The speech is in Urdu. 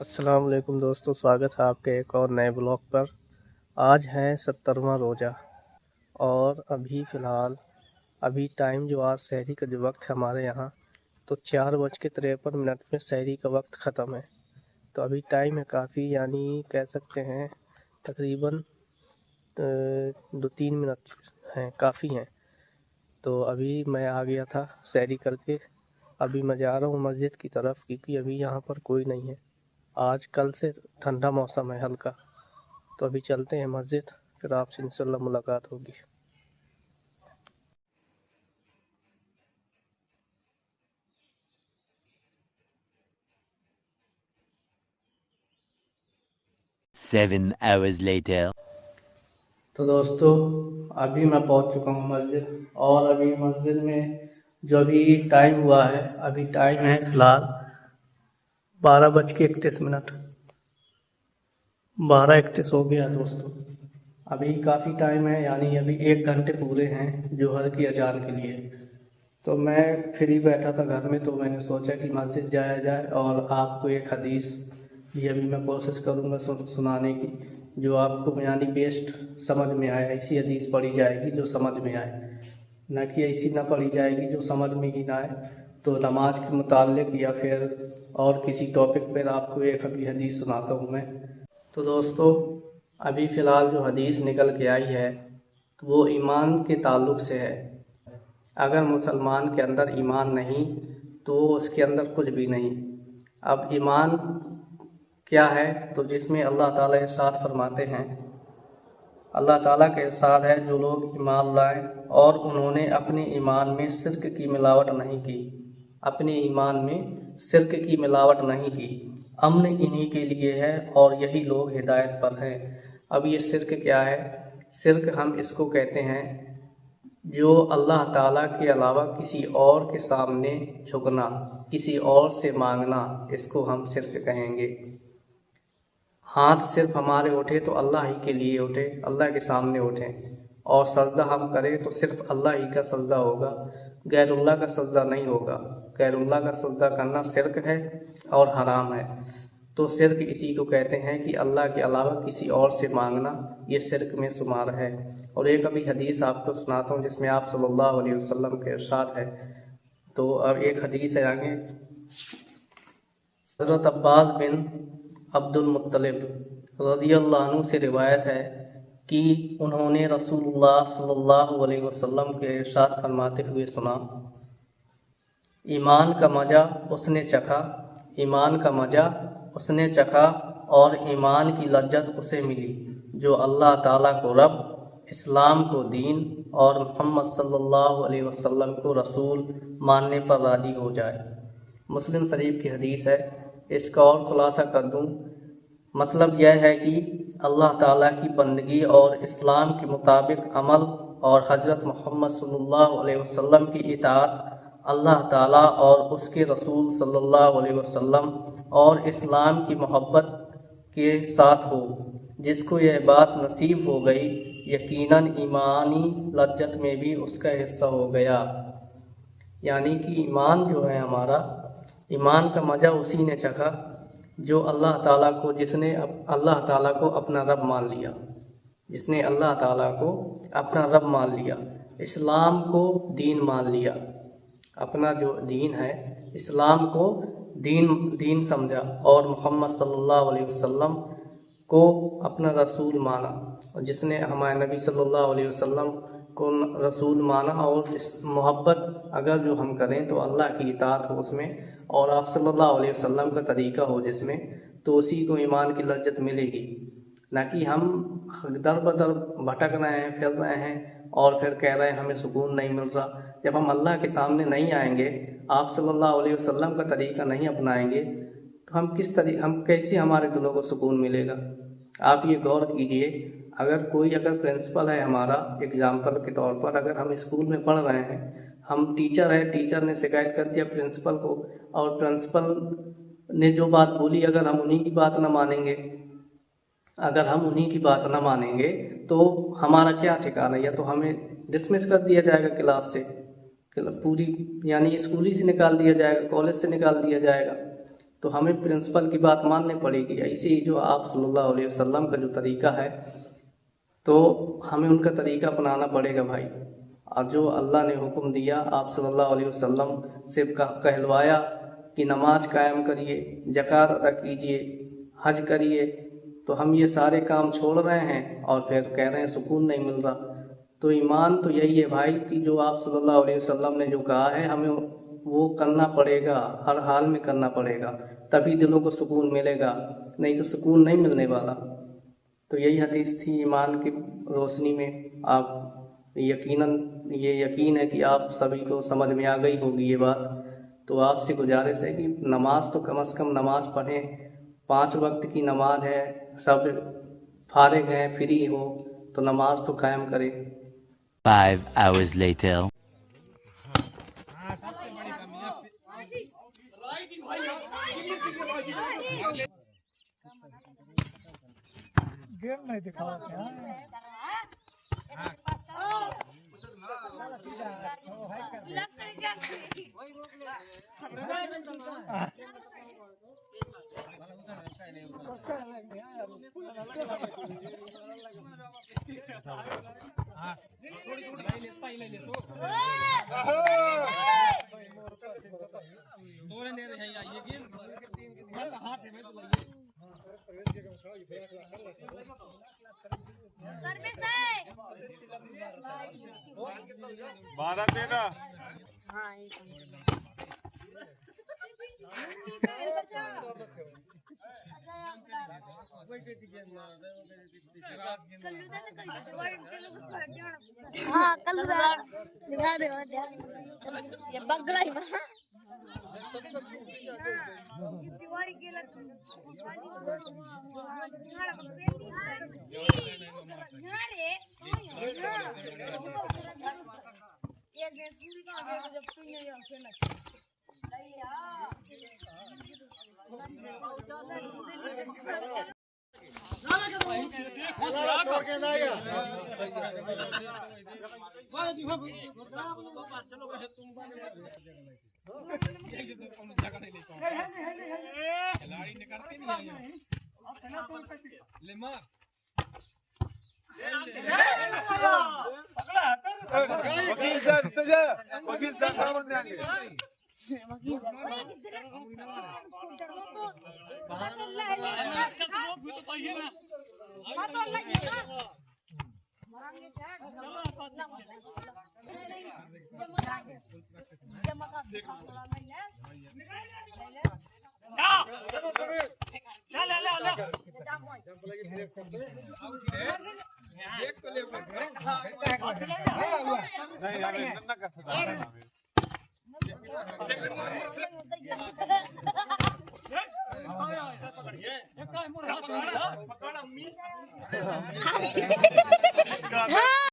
السلام علیکم دوستو، سواگت ہے آپ کے ایک اور نئے بلاگ پر۔ آج ہے 70واں روزہ اور ابھی فی الحال ٹائم جو آج سحری کا جو وقت ہے ہمارے یہاں تو 4:53 میں سحری کا وقت ختم ہے۔ تو ابھی ٹائم ہے کافی، یعنی کہہ سکتے ہیں تقریباً 2-3 منٹ ہیں، کافی ہیں۔ تو ابھی میں آ گیا تھا سحری کر کے، ابھی میں جا رہا ہوں مسجد کی طرف کیونکہ ابھی یہاں پر کوئی نہیں ہے۔ آج کل سے ٹھنڈا موسم ہے ہلکا، تو ابھی چلتے ہیں مسجد، پھر آپ سے انشاءاللہ ملاقات ہوگی۔ Seven hours later. تو دوستو ابھی میں پہنچ چکا ہوں مسجد، اور ابھی مسجد میں جو ابھی ٹائم ہوا ہے، ابھی ٹائم ہے فی الحال 12:31۔ 12:31 ہو گیا دوستو، ابھی کافی ٹائم ہے، یعنی ابھی 1 گھنٹے پورے ہیں جوہر کی اذان کے لیے۔ تو میں فری بیٹھا تھا گھر میں، تو میں نے سوچا کہ مسجد جایا جائے اور آپ کو ایک حدیث بھی ابھی میں کوشش کروں گا سنانے کی، جو آپ کو یعنی بیسٹ سمجھ میں آئے۔ ایسی حدیث پڑھی جائے گی جو سمجھ میں آئے، نہ کہ ایسی نہ پڑھی جائے گی جو سمجھ میں ہی نہ آئے۔ تو نماز کے متعلق یا پھر اور کسی ٹاپک پر آپ کو ایک ابھی حدیث سناتا ہوں میں۔ تو دوستو ابھی فی الحال جو حدیث نکل کے آئی ہے وہ ایمان کے تعلق سے ہے۔ اگر مسلمان کے اندر ایمان نہیں تو اس کے اندر کچھ بھی نہیں۔ اب ایمان کیا ہے؟ تو جس میں اللہ تعالیٰ ارشاد فرماتے ہیں، اللہ تعالیٰ کا ارشاد ہے، جو لوگ ایمان لائیں اور انہوں نے اپنے ایمان میں شرک کی ملاوٹ نہیں کی، اپنے ایمان میں شرک کی ملاوٹ نہیں کی، امن انہی کے لیے ہے اور یہی لوگ ہدایت پر ہیں۔ اب یہ شرک کیا ہے؟ شرک ہم اس کو کہتے ہیں جو اللہ تعالیٰ کے علاوہ کسی اور کے سامنے جھکنا، کسی اور سے مانگنا، اس کو ہم شرک کہیں گے۔ ہاتھ صرف ہمارے اٹھے تو اللہ ہی کے لیے اٹھے، اللہ کے سامنے اٹھیں، اور سجدہ ہم کریں تو صرف اللہ ہی کا سجدہ ہوگا، غیر اللہ کا سجدہ نہیں ہوگا۔ غیر اللہ کا سجدہ کرنا شرک ہے اور حرام ہے۔ تو شرک اسی کو کہتے ہیں کہ اللہ کے علاوہ کسی اور سے مانگنا، یہ شرک میں شمار ہے۔ اور ایک ابھی حدیث آپ کو سناتا ہوں جس میں آپ صلی اللہ علیہ وسلم کے ارشاد ہے۔ تو اب ایک حدیث ہے آگے، حضرت عباس بن عبد المطلب رضی اللہ عنہ سے روایت ہے کہ انہوں نے رسول اللہ صلی اللہ علیہ وسلم کے ارشاد فرماتے ہوئے سنا، ایمان کا مزہ اس نے چکھا، ایمان کا مزہ اس نے چکھا اور ایمان کی لذت اسے ملی جو اللہ تعالیٰ کو رب، اسلام کو دین اور محمد صلی اللہ علیہ وسلم کو رسول ماننے پر راضی ہو جائے۔ مسلم شریف کی حدیث ہے۔ اس کا اور خلاصہ کر دوں، مطلب یہ ہے کہ اللہ تعالیٰ کی بندگی اور اسلام کے مطابق عمل اور حضرت محمد صلی اللہ علیہ وسلم کی اطاعت اللہ تعالیٰ اور اس کے رسول صلی اللہ علیہ وسلم اور اسلام کی محبت کے ساتھ ہو۔ جس کو یہ بات نصیب ہو گئی یقیناً ایمانی لذت میں بھی اس کا حصہ ہو گیا۔ یعنی کہ ایمان جو ہے ہمارا، ایمان کا مزہ اسی نے چکھا جو اللہ تعالیٰ کو، جس نے اللہ تعالیٰ کو اپنا رب مان لیا، جس نے اللہ تعالیٰ کو اپنا رب مان لیا، اسلام کو دین مان لیا، اپنا جو دین ہے اسلام کو دین سمجھا، اور محمد صلی اللہ علیہ وسلم کو اپنا رسول مانا، اور جس نے ہمارے نبی صلی اللہ علیہ وسلم کو رسول مانا، اور جس محبت اگر جو ہم کریں تو اللہ کی اطاعت ہو اس میں، اور آپ صلی اللہ علیہ وسلم کا طریقہ ہو جس میں، تو اسی کو ایمان کی لذت ملے گی۔ نہ کہ ہم در بدر بھٹک رہے ہیں، پھر رہے ہیں اور پھر کہہ رہے ہیں ہمیں سکون نہیں مل رہا۔ جب ہم اللہ کے سامنے نہیں آئیں گے، آپ صلی اللہ علیہ وسلم کا طریقہ نہیں اپنائیں گے، تو ہم کیسے ہمارے دلوں کو سکون ملے گا؟ آپ یہ غور کیجئے، اگر پرنسپل ہے ہمارا، اگزامپل کے طور پر اگر ہم اسکول میں پڑھ رہے ہیں، ہم ٹیچر ہیں، ٹیچر نے شکایت کر دیا پرنسپل کو، اور پرنسپل نے جو بات بولی اگر ہم انہی کی بات نہ مانیں گے، اگر ہم انہی کی بات نہ مانیں گے تو ہمارا کیا ٹھکانہ؟ یا تو ہمیں ڈسمس کر دیا جائے گا کلاس سے، پوری یعنی اسکول ہی سے نکال دیا جائے گا، کالج سے نکال دیا جائے گا۔ تو ہمیں پرنسپل کی بات ماننی پڑے گی. ایسے ہی جو آپ صلی اللہ علیہ وسلم کا جو طریقہ ہے تو ہمیں ان کا طریقہ اپنانا پڑے گا بھائی. اور جو اللہ نے حکم دیا آپ صلی اللہ علیہ وسلم سے کہلوایا کہ نماز قائم کریے، زکوٰۃ ادا کیجیے، حج کریے، تو ہم یہ سارے کام چھوڑ رہے ہیں اور پھر کہہ رہے ہیں سکون نہیں مل رہا. تو ایمان تو یہی ہے بھائی کہ جو آپ صلی اللہ علیہ وسلم نے جو کہا ہے ہمیں وہ کرنا پڑے گا، ہر حال میں کرنا پڑے گا، تبھی دلوں کو سکون ملے گا، نہیں تو سکون نہیں ملنے والا. تو یہی حدیث تھی ایمان کی روشنی میں. آپ یقیناً یہ یقین ہے کہ آپ سبھی کو سمجھ میں آ گئی ہوگی یہ بات. تو آپ سے گزارش ہے کہ نماز تو کم از کم نماز پڑھیں. 5 وقت کی نماز ہے، سب فارغ ہیں، فری ہو تو نماز تو قائم کرے. 5 hours later. گیم نہیں دکھاؤ بارہ تیرہ ہاں کل دکھا دے یہ بگڑا ہی